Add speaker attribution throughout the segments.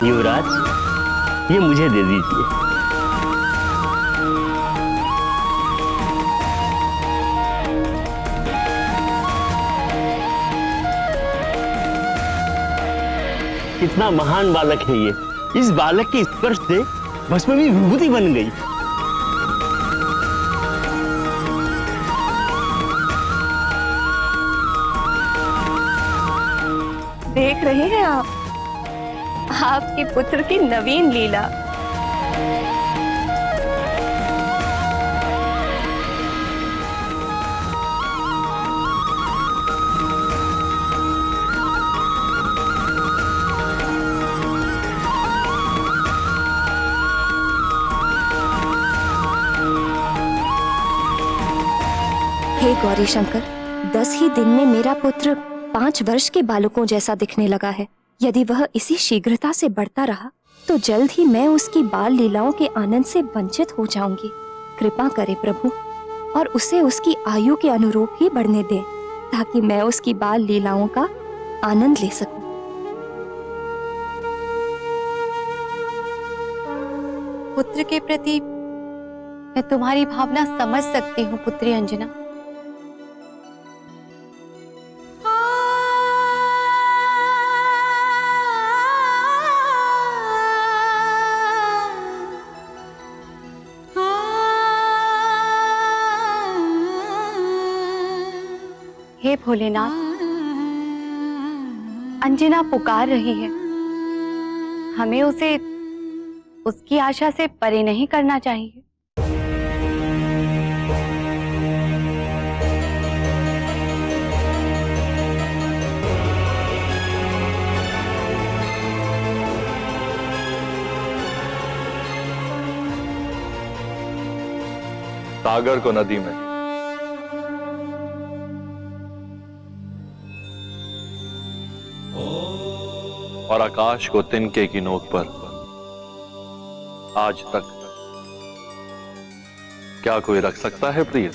Speaker 1: युवराज, ये मुझे दे दीजिए। कितना महान बालक है ये। इस बालक के स्पर्श से भस्म भी विभूति बन गई।
Speaker 2: देख रहे हैं आप आपके पुत्र की नवीन लीला।
Speaker 3: हे गौरी शंकर, 10 ही दिन में मेरा पुत्र 5 वर्ष के बालकों जैसा दिखने लगा है। यदि वह इसी शीघ्रता से बढ़ता रहा तो जल्द ही मैं उसकी बाल लीलाओं के आनंद से वंचित हो जाऊंगी। कृपा करे प्रभु और उसे उसकी आयु के अनुरूप ही बढ़ने दे, ताकि मैं उसकी बाल लीलाओं का आनंद ले सकूं।
Speaker 2: पुत्र के प्रति मैं तुम्हारी भावना समझ सकती हूँ पुत्री अंजना। हे भोलेनाथ, अंजना पुकार रही है। हमें उसे उसकी आशा से परे नहीं करना चाहिए।
Speaker 4: सागर को नदी में, और आकाश को तिनके की नोक पर आज तक क्या कोई रख सकता है प्रिय?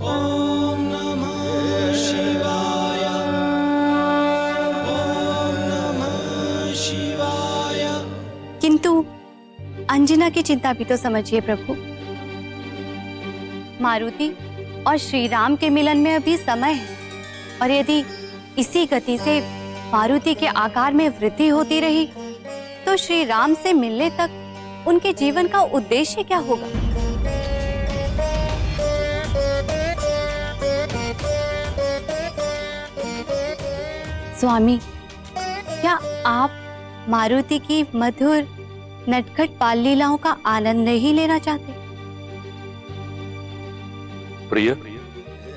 Speaker 5: ओम नमः शिवाय, ओम नमः शिवाय।
Speaker 2: किंतु अंजना की चिंता भी तो समझिए प्रभु। मारुति और श्री राम के मिलन में अभी समय है, और यदि इसी गति से मारुति के आकार में वृद्धि होती रही तो श्री राम से मिलने तक उनके जीवन का उद्देश्य क्या होगा? स्वामी, क्या आप मारुति की मधुर नटखट बाल लीलाओं का आनंद नहीं लेना चाहते?
Speaker 4: प्रिय,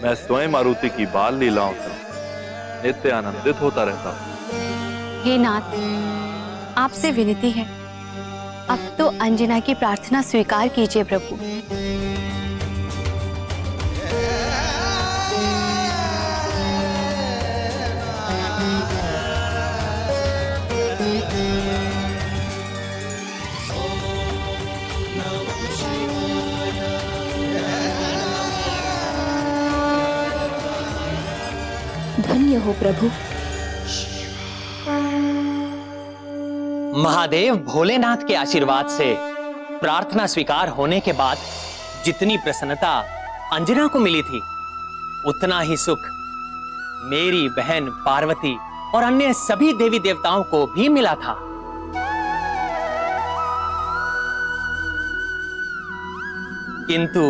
Speaker 4: मैं स्वयं मारुति की बाल लीलाओं से नित्य आनंदित होता रहता हूँ।
Speaker 2: हे नाथ, आपसे विनती है, अब तो अंजना की प्रार्थना स्वीकार कीजिए प्रभु।
Speaker 3: धन्य हो प्रभु।
Speaker 6: महादेव भोलेनाथ के आशीर्वाद से प्रार्थना स्वीकार होने के बाद जितनी प्रसन्नता अंजना को मिली थी, उतना ही सुख मेरी बहन पार्वती और अन्य सभी देवी देवताओं को भी मिला था। किंतु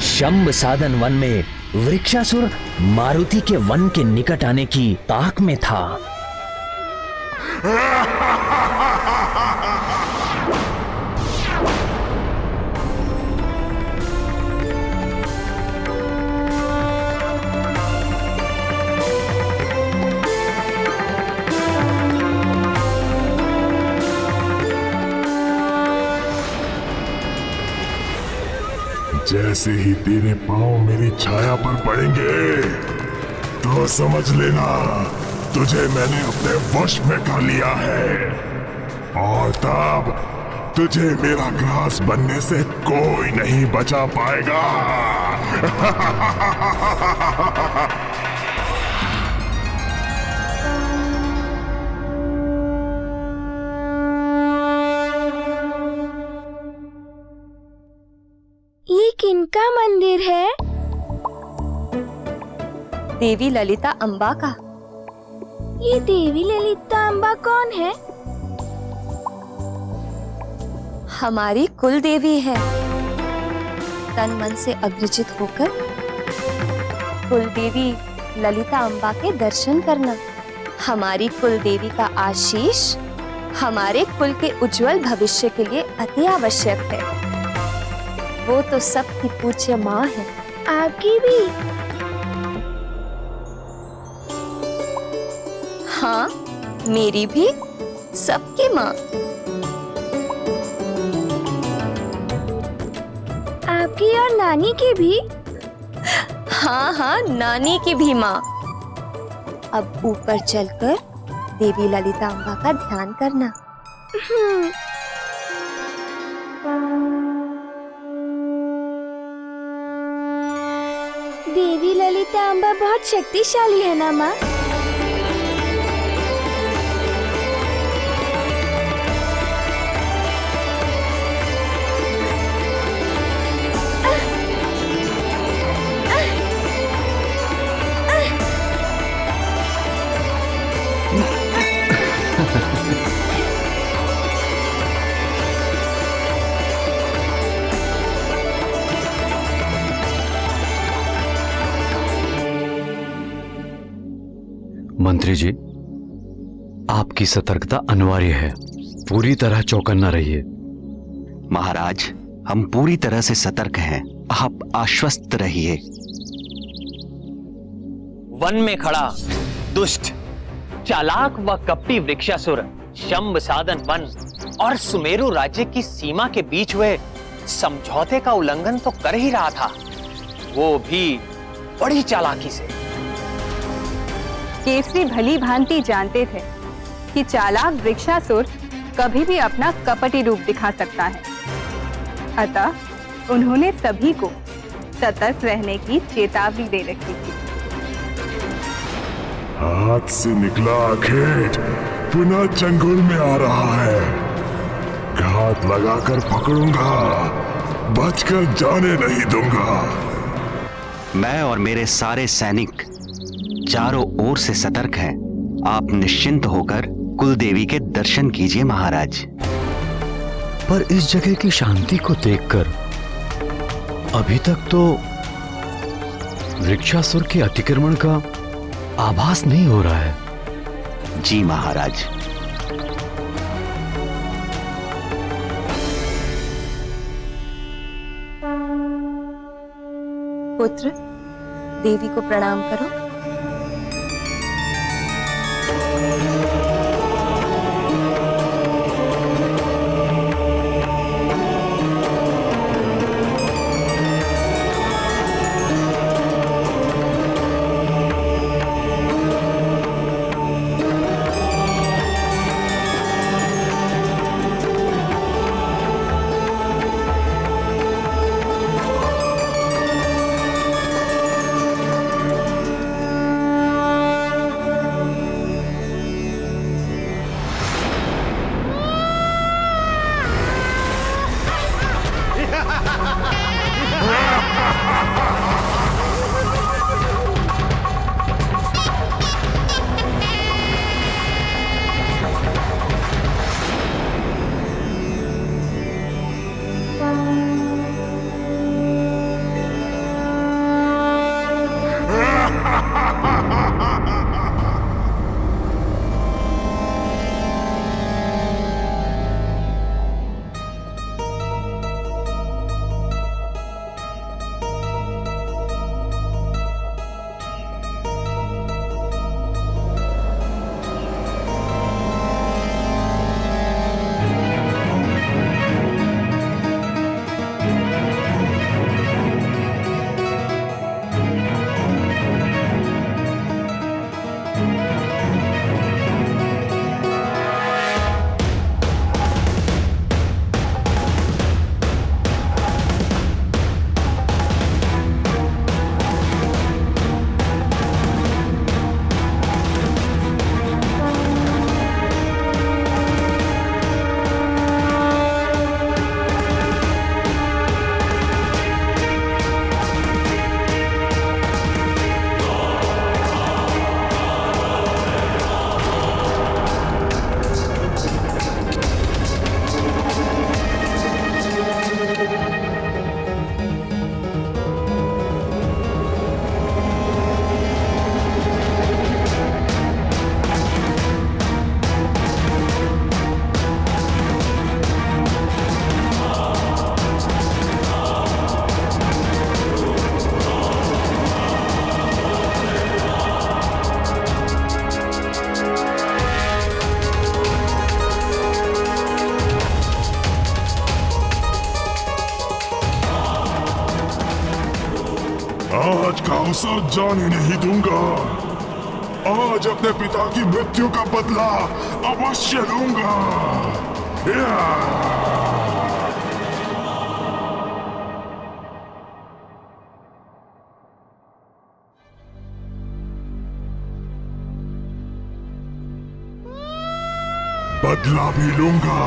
Speaker 7: शंभ साधन वन में वृक्षासुर मारुति के वन के निकट आने की ताक में था।
Speaker 8: जैसे ही तेरे पांव मेरी छाया पर पड़ेंगे तो समझ लेना तुझे मैंने अपने वश में कर लिया है, और तब तुझे मेरा ग्रास बनने से कोई नहीं बचा पाएगा।
Speaker 3: देवी ललिता अम्बा का। ये देवी ललिता अम्बा कौन है? हमारी कुल देवी है। तन मन से अग्रजित होकर कुल देवी ललिता अम्बा के दर्शन करना हमारी कुल देवी का आशीष हमारे कुल के उज्जवल भविष्य के लिए अति आवश्यक है। वो तो सबकी पूज्य माँ है। आपकी भी? हाँ, मेरी भी, सबकी माँ। आपकी और नानी की भी? हाँ हाँ, नानी की भी माँ। अब ऊपर चलकर देवी ललिता अम्बा का ध्यान करना। देवी ललिता अम्बा बहुत शक्तिशाली है ना माँ?
Speaker 9: मंत्री जी, आपकी सतर्कता अनिवार्य है। पूरी तरह चौकन्ना रहिए।
Speaker 10: महाराज, हम पूरी तरह से सतर्क हैं। आप आश्वस्त रहिए।
Speaker 6: वन में खड़ा दुष्ट, चालाक व कपटी वृक्षासुर शंभ साधन वन और सुमेरु राज्य की सीमा के बीच हुए समझौते का उल्लंघन तो कर ही रहा था, वो भी बड़ी चालाकी से।
Speaker 11: केसरी भली भांति जानते थे कि चालाक वृक्षासुर कभी भी अपना कपटी रूप दिखा सकता है, अतः उन्होंने सभी को सतर्क रहने की चेतावनी दे रखी थी।
Speaker 8: हाथ से निकला अखेट पुनः चंगुल में आ रहा है। घात लगाकर पकड़ूंगा, बचकर जाने नहीं दूंगा।
Speaker 10: मैं और मेरे सारे सैनिक चारों ओर से सतर्क हैं। आप निश्चिंत होकर कुल देवी के दर्शन कीजिए महाराज।
Speaker 9: पर इस जगह की शांति को देखकर अभी तक तो वृक्षासुर के अतिक्रमण का आभास नहीं हो रहा है।
Speaker 10: जी महाराज।
Speaker 3: पुत्र, देवी को प्रणाम करो।
Speaker 8: भरोसा जाने नहीं दूंगा। आज अपने पिता की मृत्यु का बदला अवश्य लूंगा। बदला भी लूंगा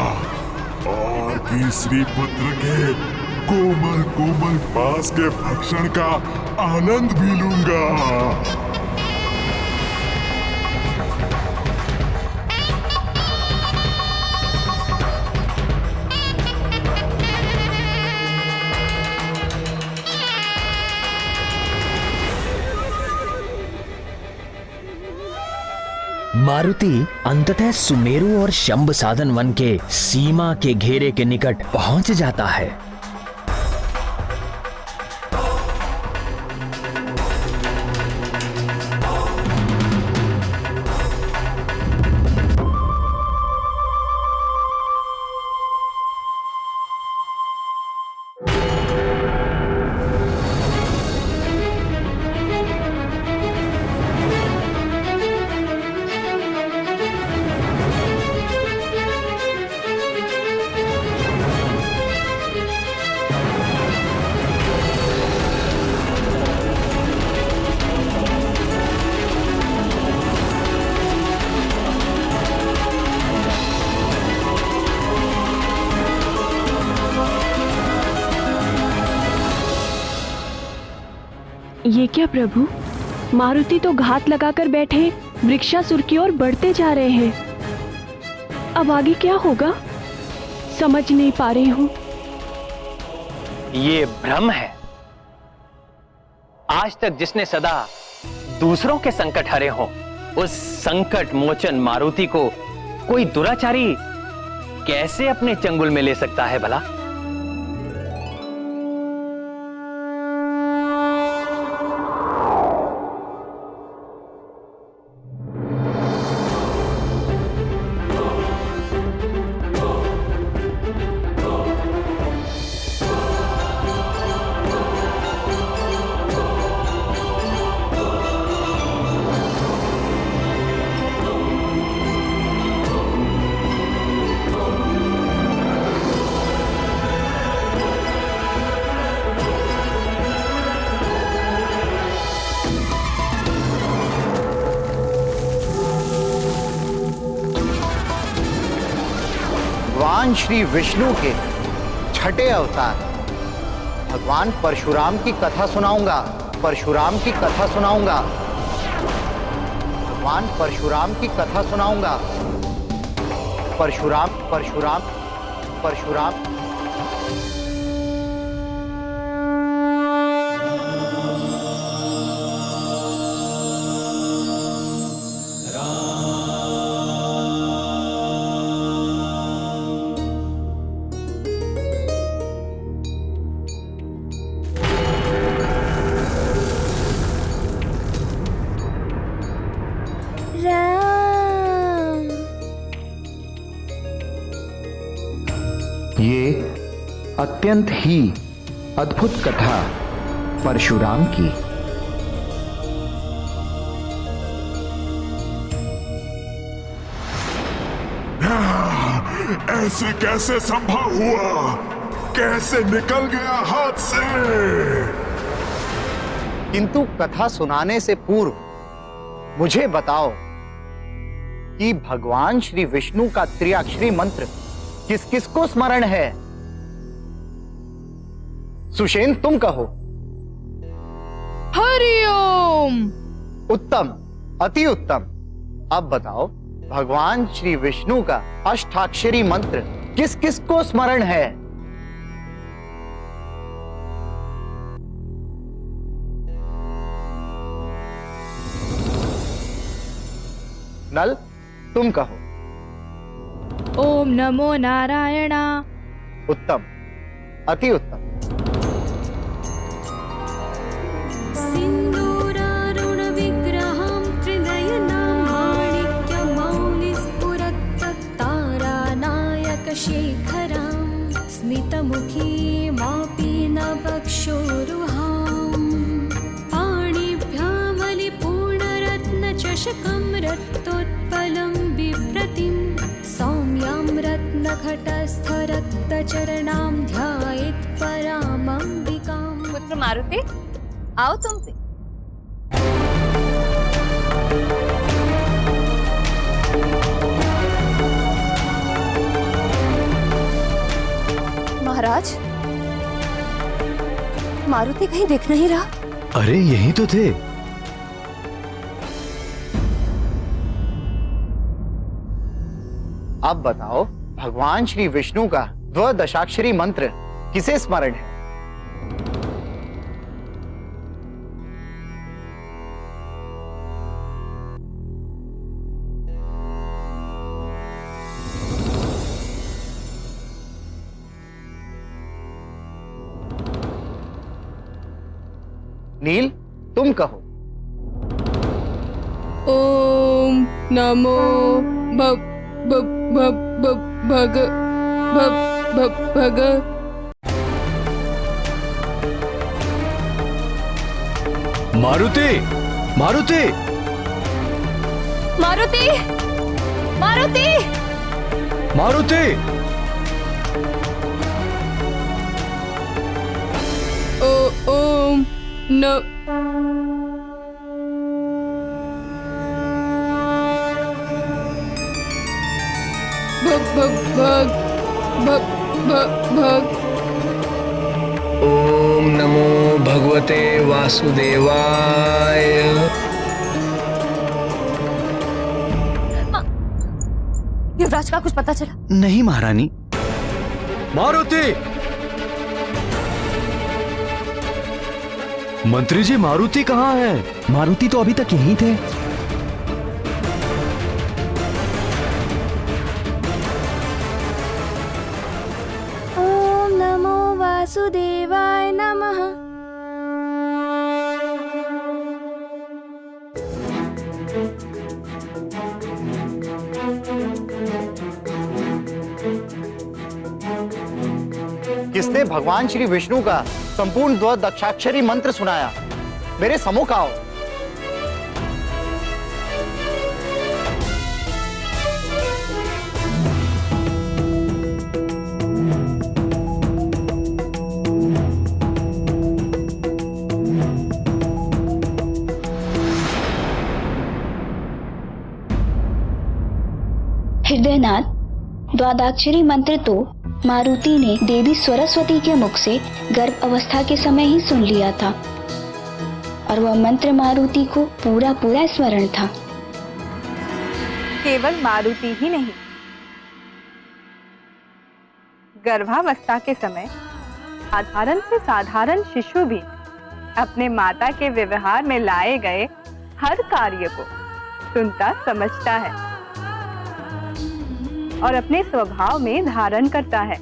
Speaker 8: और तीसरी पुत्र के कोमल कोमल मांस के भक्षण का आनंद भी लूंगा।
Speaker 7: मारुति अंततः सुमेरु और शंभ साधन वन के सीमा के घेरे के निकट पहुंच जाता है।
Speaker 12: ये क्या प्रभु, मारुति तो घात लगाकर बैठे वृक्षासुर की ओर बढ़ते जा रहे हैं। अब आगे क्या होगा समझ नहीं पा रही हूं।
Speaker 6: ये भ्रम है। आज तक जिसने सदा दूसरों के संकट हरे हो, उस संकट मोचन मारुति को कोई दुराचारी कैसे अपने चंगुल में ले सकता है भला?
Speaker 13: भगवान श्री विष्णु के छठे अवतार भगवान परशुराम की कथा सुनाऊंगा। परशुराम की कथा सुनाऊंगा। भगवान परशुराम की कथा सुनाऊंगा। परशुराम परशुराम परशुराम। ये अत्यंत ही अद्भुत कथा परशुराम की।
Speaker 8: ऐसे कैसे संभव हुआ? कैसे निकल गया हाथ से?
Speaker 13: किंतु कथा सुनाने से पूर्व मुझे बताओ कि भगवान श्री विष्णु का त्रिअक्षरी मंत्र किस किस को स्मरण है? सुषेण तुम कहो।
Speaker 12: हरिओम।
Speaker 13: उत्तम, अति उत्तम। अब बताओ भगवान श्री विष्णु का अष्टाक्षरी मंत्र किस किस को स्मरण है? नल तुम कहो।
Speaker 12: ओम नमो नारायणा।
Speaker 13: उत्तम, अति उत्तम।
Speaker 14: सिंदूरारुण विग्रहं त्रिनयनं माणिक्यमौलिस्फुरत्तारानायक शेखरं स्मितमुखीमापि न वक्षोरुहां पाणिभ्यां चषकं रक्तोत्पलं बिभ्रतिं सौम्यां रत्नघटस्थरक्तचरणां ध्यायेत् परामम्बिकां।
Speaker 2: पुत्र मारुति, आओ तुम भी।
Speaker 3: महाराज, मारुति कहीं दिख नहीं रहा।
Speaker 9: अरे यही तो थे।
Speaker 13: अब बताओ, भगवान श्री विष्णु का द्वादशाक्षरी मंत्र किसे स्मरण है? नील, तुम कहो।
Speaker 12: ओम नमो भग
Speaker 9: मारुति, मारुति,
Speaker 3: मारुति, मारुति,
Speaker 9: मारुति।
Speaker 12: ओम न
Speaker 5: ओम नमो भगवते वासुदेवाय।
Speaker 3: युवराज का कुछ पता चला?
Speaker 10: नहीं महारानी।
Speaker 9: मारुति, मंत्री जी मारुति कहाँ है?
Speaker 7: मारुति तो अभी तक यहीं थे।
Speaker 14: ओम नमो वासुदेवाय नमः।
Speaker 13: किसने भगवान श्री विष्णु का संपूर्ण द्वादशाक्षरी मंत्र सुनाया? मेरे सम्मुख आओ।
Speaker 15: हृदयनाथ, द्वादशाक्षरी मंत्र तो मारुति ने देवी सरस्वती के मुख से गर्भ अवस्था के समय ही सुन लिया था और वह मंत्र मारुति को पूरा पूरा स्मरण था।
Speaker 11: केवल मारुति ही नहीं, गर्भावस्था के समय साधारण से साधारण शिशु भी अपने माता के व्यवहार में लाए गए हर कार्य को सुनता समझता है और अपने स्वभाव में धारण करता है।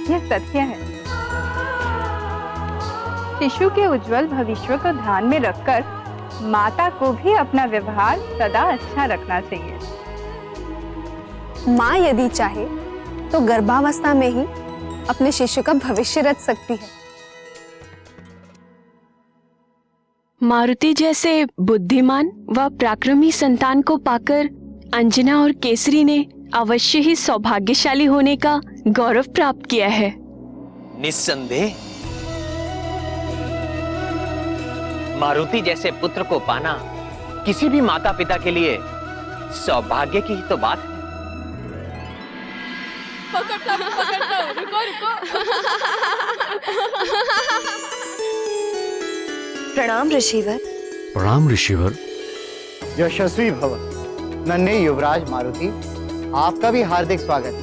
Speaker 11: यह सत्य है। शिशु के उज्जवल भविष्य को ध्यान में रखकर माता को भी अपना व्यवहार सदा अच्छा रखना चाहिए।
Speaker 16: माँ यदि चाहे तो गर्भावस्था में ही अपने शिशु का भविष्य रच सकती है।
Speaker 12: मारुति जैसे बुद्धिमान व पराक्रमी संतान को पाकर अंजना और केसरी ने अवश्य ही सौभाग्यशाली होने का गौरव प्राप्त किया है।
Speaker 6: निस्संदेह मारुति जैसे पुत्र को पाना किसी भी माता पिता के लिए सौभाग्य की ही तो बात है।
Speaker 12: रुको रुको।
Speaker 3: प्रणाम ऋषिवर।
Speaker 9: प्रणाम ऋषिवर।
Speaker 13: यशस्वी भव। नन्हे युवराज मारुति, आपका भी हार्दिक स्वागत है।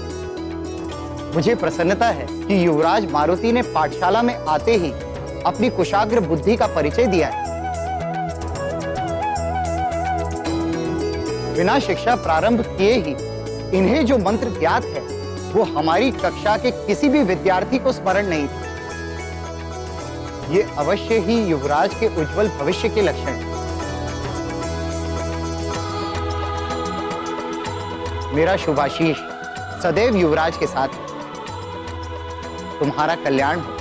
Speaker 13: मुझे प्रसन्नता है कि युवराज मारुति ने पाठशाला में आते ही अपनी कुशाग्र बुद्धि का परिचय दिया है। बिना शिक्षा प्रारंभ किए ही इन्हें जो मंत्र ज्ञात है वो हमारी कक्षा के किसी भी विद्यार्थी को स्मरण नहीं था। ये अवश्य ही युवराज के उज्जवल भविष्य के लक्षण हैं। मेरा शुभाशीष सदैव युवराज के साथ है। तुम्हारा कल्याण हो।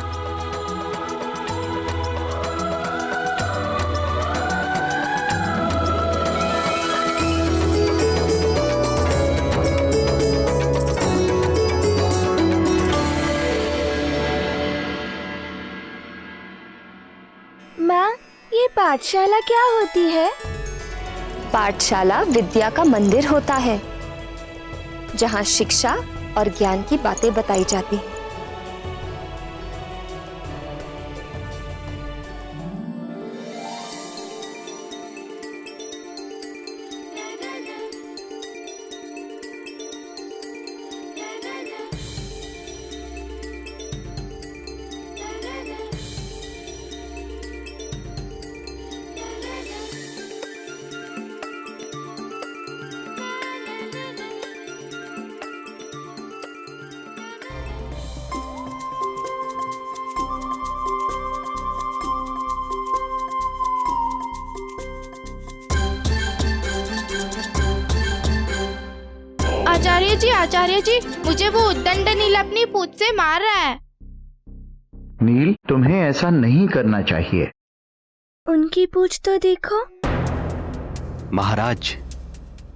Speaker 14: ये पाठशाला क्या होती है?
Speaker 3: पाठशाला विद्या का मंदिर होता है, जहाँ शिक्षा और ज्ञान की बातें बताई जाती हैं।
Speaker 17: आचार्य जी, मुझे वो उद्दंड नील अपनी पूंछ से मार रहा है।
Speaker 18: नील, तुम्हें ऐसा नहीं करना चाहिए।
Speaker 14: उनकी पूंछ तो देखो।
Speaker 10: महाराज,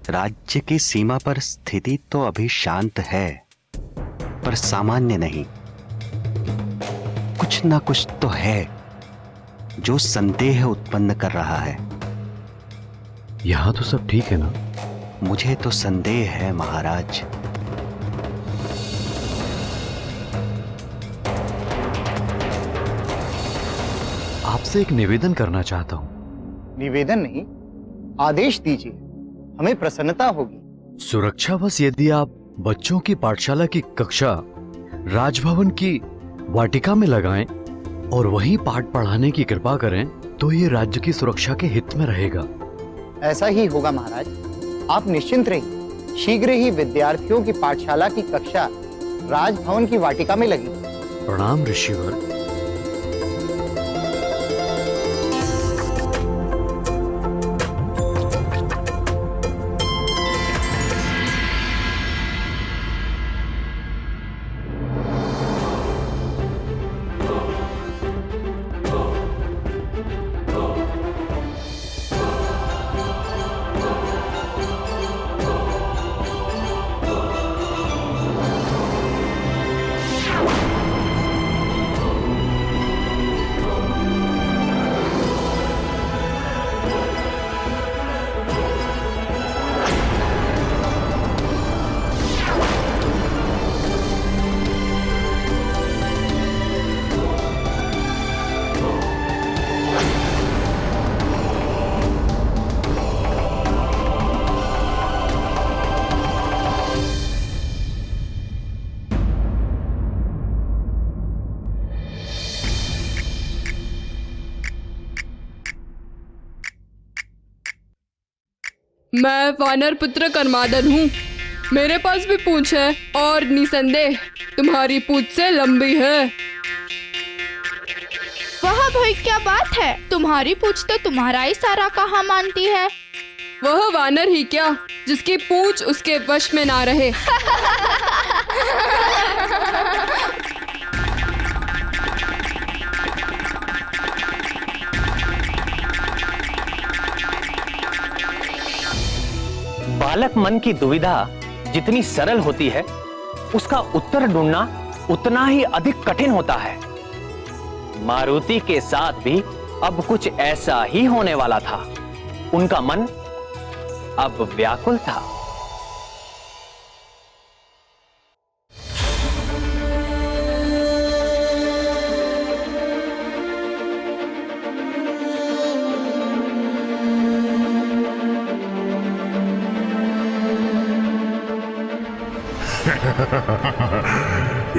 Speaker 10: राज्य की सीमा पर स्थिति तो अभी शांत है, पर सामान्य नहीं। कुछ ना कुछ तो है जो संदेह उत्पन्न कर रहा है।
Speaker 9: यहां तो सब ठीक है ना?
Speaker 10: मुझे तो संदेह है महाराज।
Speaker 9: आपसे एक निवेदन करना चाहता हूं।
Speaker 13: निवेदन नहीं, आदेश दीजिए, हमें प्रसन्नता होगी।
Speaker 9: सुरक्षावश यदि आप बच्चों की पाठशाला की कक्षा राजभवन की वाटिका में लगाएं और वहीं पाठ पढ़ाने की कृपा करें, तो ये राज्य की सुरक्षा के हित में रहेगा।
Speaker 13: ऐसा ही होगा महाराज, आप निश्चिंत रहिए। शीघ्र ही विद्यार्थियों की पाठशाला की कक्षा राजभवन की वाटिका में लगी।
Speaker 9: प्रणाम ऋषिवर।
Speaker 19: मैं वानर पुत्र कर्मादन हूँ। मेरे पास भी पूंछ है और निसंदेह तुम्हारी पूंछ से लंबी है।
Speaker 17: वह भाई क्या बात है, तुम्हारी पूंछ तो तुम्हारा ही सारा कहा मानती है।
Speaker 19: वह वानर ही क्या, जिसकी पूंछ उसके वश में ना रहे।
Speaker 6: बालक मन की दुविधा जितनी सरल होती है, उसका उत्तर ढूंढना उतना ही अधिक कठिन होता है। मारुति के साथ भी अब कुछ ऐसा ही होने वाला था। उनका मन अब व्याकुल था।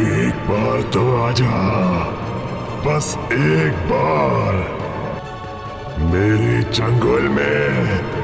Speaker 8: एक बार तो आजा, बस एक बार मेरे चंगुल में।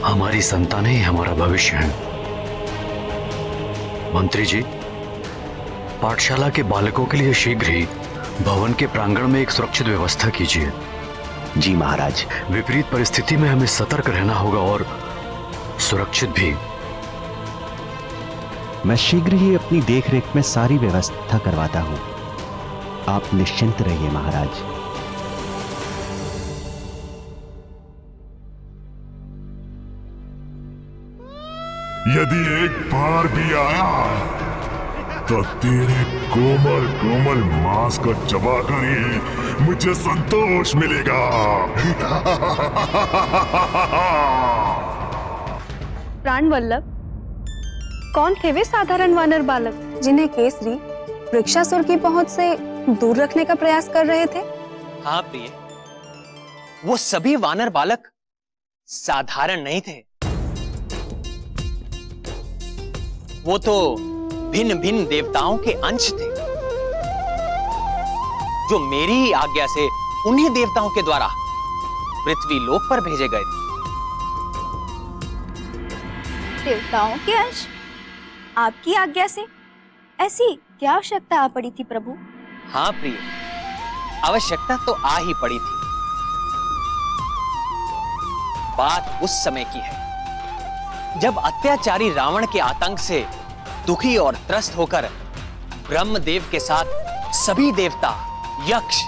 Speaker 9: हमारी संतानें ही हमारा भविष्य हैं। मंत्री जी, पाठशाला के बालकों के लिए शीघ्र ही भवन के प्रांगण में एक सुरक्षित व्यवस्था कीजिए।
Speaker 10: जी महाराज।
Speaker 9: विपरीत परिस्थिति में हमें सतर्क रहना होगा और सुरक्षित भी।
Speaker 10: मैं शीघ्र ही अपनी देखरेख में सारी व्यवस्था करवाता हूं। आप निश्चिंत रहिए महाराज।
Speaker 8: यदि एक बार भी आया तो तेरे कोमल कोमल मांस को चबाकर ही मुझे संतोष मिलेगा।
Speaker 16: प्राण वल्लभ, कौन थे वे साधारण वानर बालक जिन्हें केसरी वृक्षासुर की पहुंच से दूर रखने का प्रयास कर रहे थे?
Speaker 6: हाँ प्रिय, वो सभी वानर बालक साधारण नहीं थे। वो तो भिन्न भिन्न देवताओं के अंश थे, जो मेरी ही आज्ञा से उन्हीं देवताओं के द्वारा पृथ्वी लोक पर भेजे गए थे।
Speaker 14: देवताओं के अंश? आपकी आज्ञा से? ऐसी क्या आवश्यकता आ पड़ी थी प्रभु?
Speaker 6: हाँ प्रिय, आवश्यकता तो आ ही पड़ी थी। बात उस समय की है जब अत्याचारी रावण के आतंक से दुखी और त्रस्त होकर ब्रह्मदेव के साथ सभी देवता, यक्ष,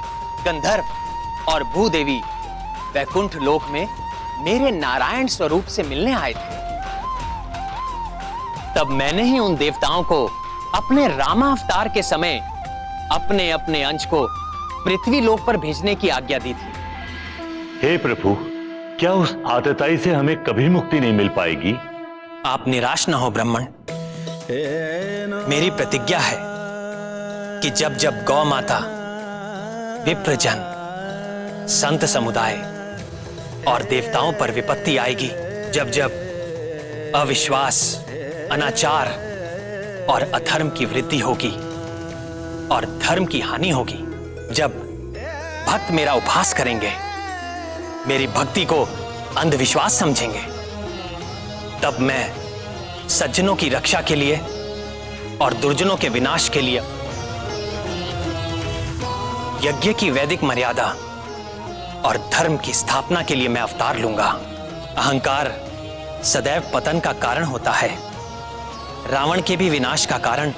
Speaker 6: गंधर्व और भूदेवी वैकुंठ लोक में मेरे नारायण स्वरूप से मिलने आए थे। तब मैंने ही उन देवताओं को अपने रामावतार के समय अपने अपने अंश को पृथ्वी लोक पर भेजने की आज्ञा दी थी।
Speaker 1: हे प्रभु, क्या उस आतताई से हमें कभी मुक्ति नहीं मिल पाएगी?
Speaker 6: आप निराश न हो ब्राह्मण। मेरी प्रतिज्ञा है कि जब जब गौ माता, विप्रजन, संत समुदाय और देवताओं पर विपत्ति आएगी, जब जब अविश्वास, अनाचार और अधर्म की वृद्धि होगी और धर्म की हानि होगी, जब भक्त मेरा उपहास करेंगे, मेरी भक्ति को अंधविश्वास समझेंगे, तब मैं सज्जनों की रक्षा के लिए और दुर्जनों के विनाश के लिए यज्ञ की वैदिक मर्यादा और धर्म की स्थापना के लिए मैं अवतार लूंगा। अहंकार सदैव पतन का कारण होता है। रावण के भी विनाश का कारण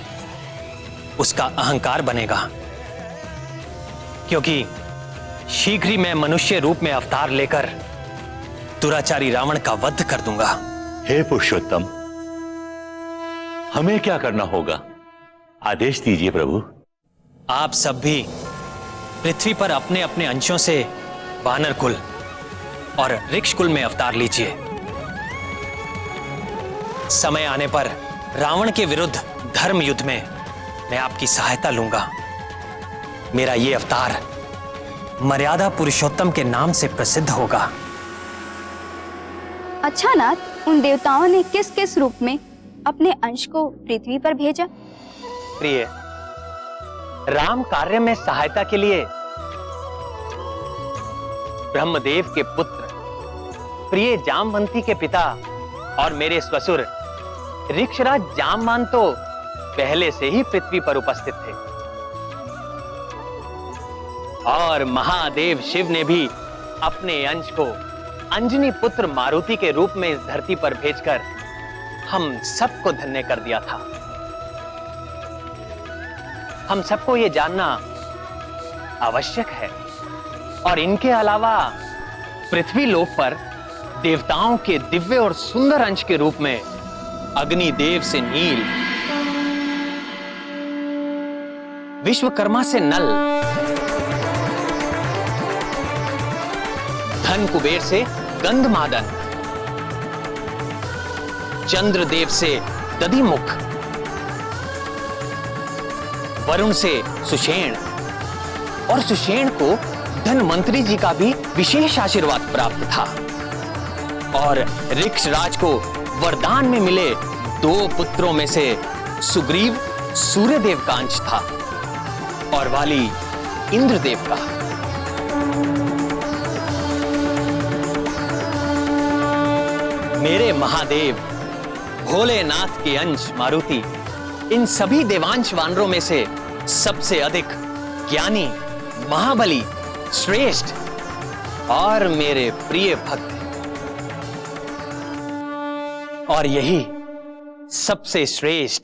Speaker 6: उसका अहंकार बनेगा, क्योंकि शीघ्र ही मैं मनुष्य रूप में अवतार लेकर दुराचारी रावण का वध कर दूंगा।
Speaker 1: हे पुरुषोत्तम, हमें क्या करना होगा? आदेश दीजिए प्रभु।
Speaker 6: आप सब भी पृथ्वी पर अपने अपने अंशों से वानर कुल और ऋक्ष कुल में अवतार लीजिए। समय आने पर रावण के विरुद्ध धर्म युद्ध में मैं आपकी सहायता लूंगा। मेरा ये अवतार मर्यादा पुरुषोत्तम के नाम से प्रसिद्ध होगा।
Speaker 14: अच्छा नाथ, उन देवताओं ने किस किस रूप में अपने अंश को पृथ्वी पर भेजा?
Speaker 6: प्रिय, राम कार्य में सहायता के लिए ब्रह्मदेव के पुत्र प्रिय जामवंती के पिता और मेरे ससुर ऋक्षराज जामवान तो पहले से ही पृथ्वी पर उपस्थित थे, और महादेव शिव ने भी अपने अंश को अंजनी पुत्र मारुति के रूप में इस धरती पर भेजकर हम सबको धन्य कर दिया था। हम सबको ये जानना आवश्यक है, और इनके अलावा पृथ्वी लोक पर देवताओं के दिव्य और सुंदर अंश के रूप में अग्निदेव से नील, विश्वकर्मा से नल, धन कुबेर से गंधमादन, चंद्रदेव से दधिमुख, वरुण से सुषेण, और सुषेण को धनवंतरी जी का भी विशेष आशीर्वाद प्राप्त था, और ऋक्षराज को वरदान में मिले 2 पुत्रों में से सुग्रीव सूर्यदेव का अंश था और वाली इंद्रदेव का। मेरे महादेव भोलेनाथ के अंश मारुति इन सभी देवांश वानरों में से सबसे अधिक ज्ञानी, महाबली, श्रेष्ठ और मेरे प्रिय भक्त हैं। और यही सबसे श्रेष्ठ,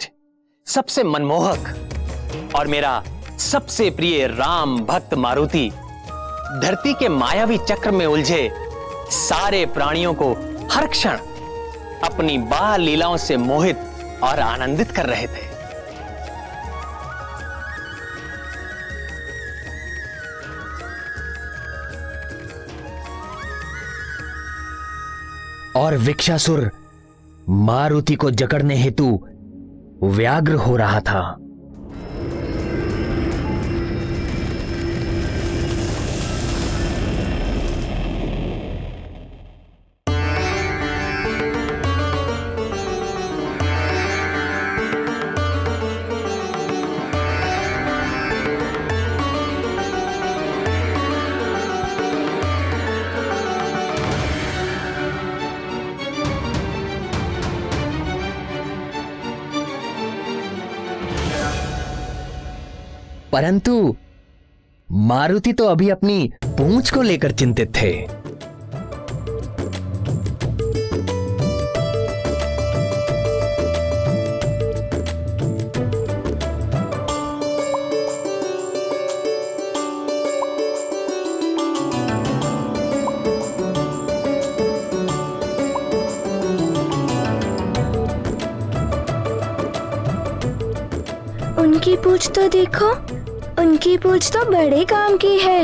Speaker 6: सबसे मनमोहक और मेरा सबसे प्रिय राम भक्त मारुति धरती के मायावी चक्र में उलझे सारे प्राणियों को हर क्षण अपनी बाल लीलाओं से मोहित और आनंदित कर रहे थे।
Speaker 7: और वृक्षासुर मारुति को जकड़ने हेतु व्यग्र हो रहा था। परंतु मारुति तो अभी अपनी पूंछ को लेकर चिंतित थे।
Speaker 3: उनकी पूंछ तो देखो, उनकी पूंछ तो बड़े काम की है।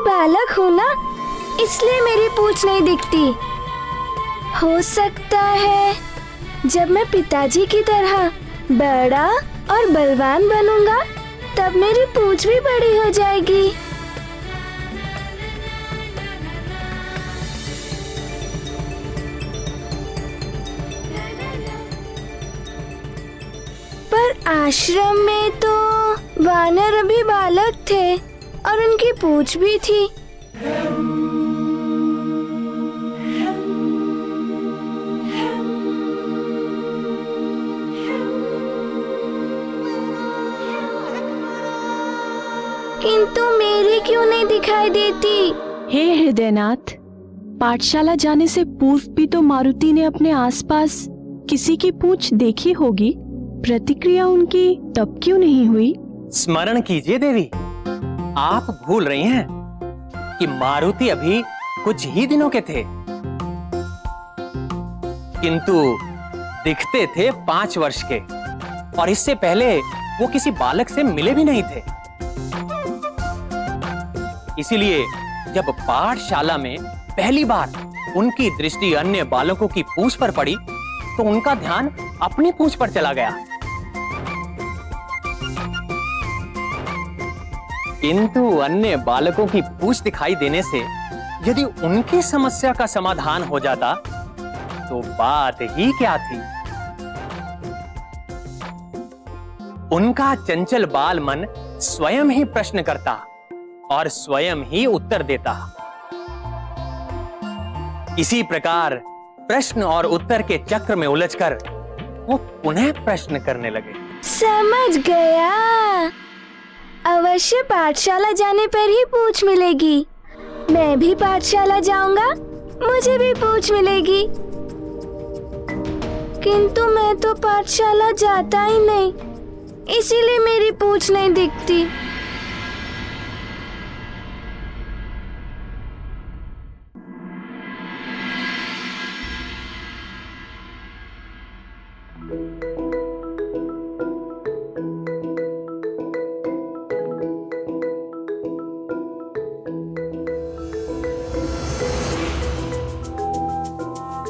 Speaker 3: बालक हूँ ना, इसलिए मेरी पूंछ नहीं दिखती। हो सकता है जब मैं पिताजी की तरह बड़ा और बलवान बनूंगा तब मेरी पूंछ भी बड़ी हो जाएगी। पर आश्रम में तो वानर अभी बालक थे और उनकी पूंछ भी थी। किंतु मेरी क्यों नहीं दिखाई देती?
Speaker 12: हे हृदयनाथ, पाठशाला जाने से पूर्व भी तो मारुति ने अपने आसपास किसी की पूंछ देखी होगी, प्रतिक्रिया उनकी तब क्यों नहीं हुई?
Speaker 6: स्मरण कीजिए देवी, आप भूल रही हैं। कि मारुति अभी कुछ ही दिनों के थे, किंतु दिखते थे 5 वर्ष के, और इससे पहले वो किसी बालक से मिले भी नहीं थे। इसीलिए जब पाठशाला में पहली बार उनकी दृष्टि अन्य बालकों की पूंछ पर पड़ी तो उनका ध्यान अपनी पूंछ पर चला गया। किंतु अन्य बालकों की पूंछ दिखाई देने से यदि उनकी समस्या का समाधान हो जाता तो बात ही क्या थी। उनका चंचल बाल मन स्वयं ही प्रश्न करता और स्वयं ही उत्तर देता। इसी प्रकार प्रश्न और उत्तर के चक्र में उलझकर वो पुनः प्रश्न करने लगे।
Speaker 3: समझ गया, अवश्य पाठशाला जाने पर ही पूछ मिलेगी। मैं भी पाठशाला जाऊंगा, मुझे भी पूछ मिलेगी। किंतु मैं तो पाठशाला जाता ही नहीं, इसीलिए मेरी पूंछ नहीं दिखती।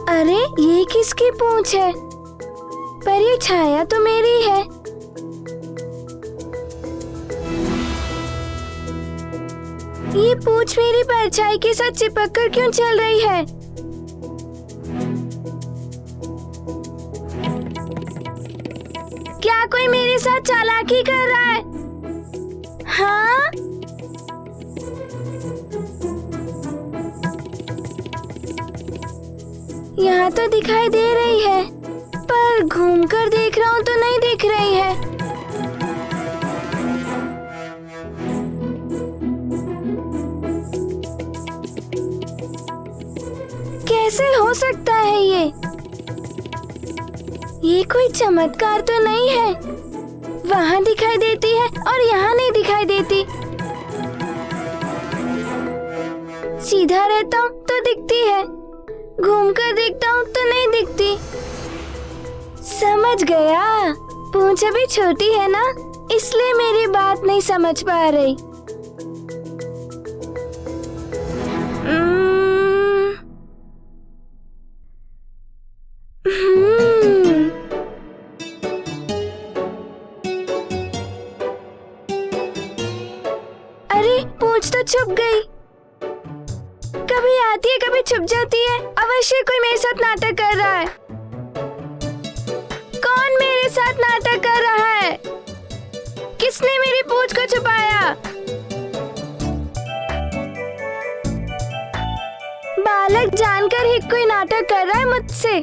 Speaker 3: अरे ये किसकी पूंछ है? पर ये छाया तो मेरी है। ये पूंछ मेरी परछाई के साथ चिपक कर क्यों चल रही है? क्या कोई मेरे साथ चालाकी कर रहा है? हाँ? यहाँ तो दिखाई दे रही है, पर घूमकर देख रहा हूँ तो नहीं दिख रही है। कैसे हो सकता है ये? ये कोई चमत्कार तो नहीं है। वहाँ दिखाई देती है और यहाँ नहीं दिखाई देती। सीधा रहता हूँ तो दिखती है, घूमकर देखता हूँ तो नहीं दिखती। समझ गया, पूंछ अभी छोटी है ना, इसलिए मेरी बात नहीं समझ पा रही। अरे पूंछ तो छुप गई। कभी आती है कभी छुप जाती है। अवश्य कोई मेरे साथ नाटक कर रहा है। कौन मेरे साथ नाटक कर रहा है? किसने मेरी पूंछ को छुपाया? बालक जानकर ही कोई नाटक कर रहा है मुझसे।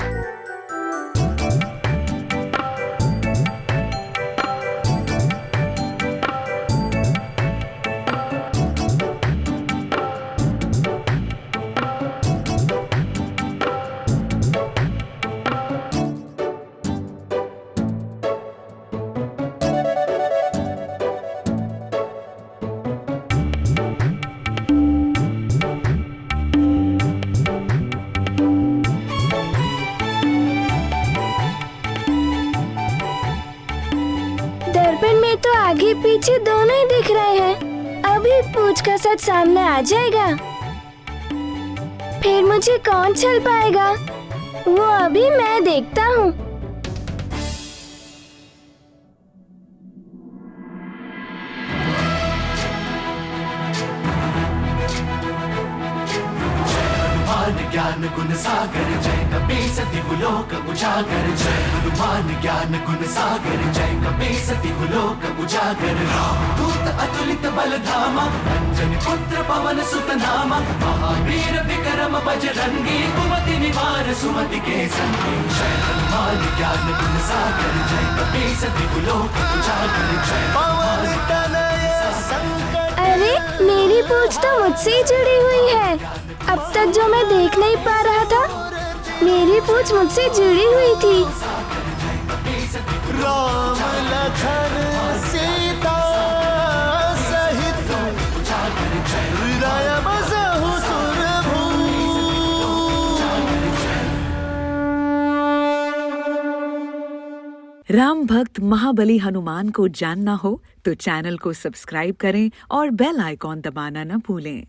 Speaker 3: दर्पण में तो आगे पीछे दोनों ही दिख रहे हैं। अभी पूंछ का सच सामने आ जाएगा, फिर मुझे कौन छल पाएगा? वो अभी मैं देखता हूँ।
Speaker 20: ज्ञान गुण सागर जय कपीस दिहुलोक उजागर। जय हनुमान ज्ञान गुण सागर जय कपीस दिहुलोक उजागर। दूत अतुलित बल धामा अंजनी पुत्र पवन सुत नामा। महावीर विक्रम बजरंगी कुमति निवार सुमति के संगी। जय हनुमान ज्ञान गुण सागर जय कपीस दिहुलोक उजागर। जय पवन तनय संकट।
Speaker 3: अरे मेरी पूंछ तो मुझसे ही जुड़ी हुई है। अब तक जो मैं देख नहीं पा रहा था, मेरी पूंछ मुझसे जुड़ी हुई थी।
Speaker 20: राम लखन सीता सहित हृदय बसहु सुरभू।
Speaker 21: राम भक्त महाबली हनुमान को जानना हो तो चैनल को सब्सक्राइब करें और बेल आइकॉन दबाना न भूलें।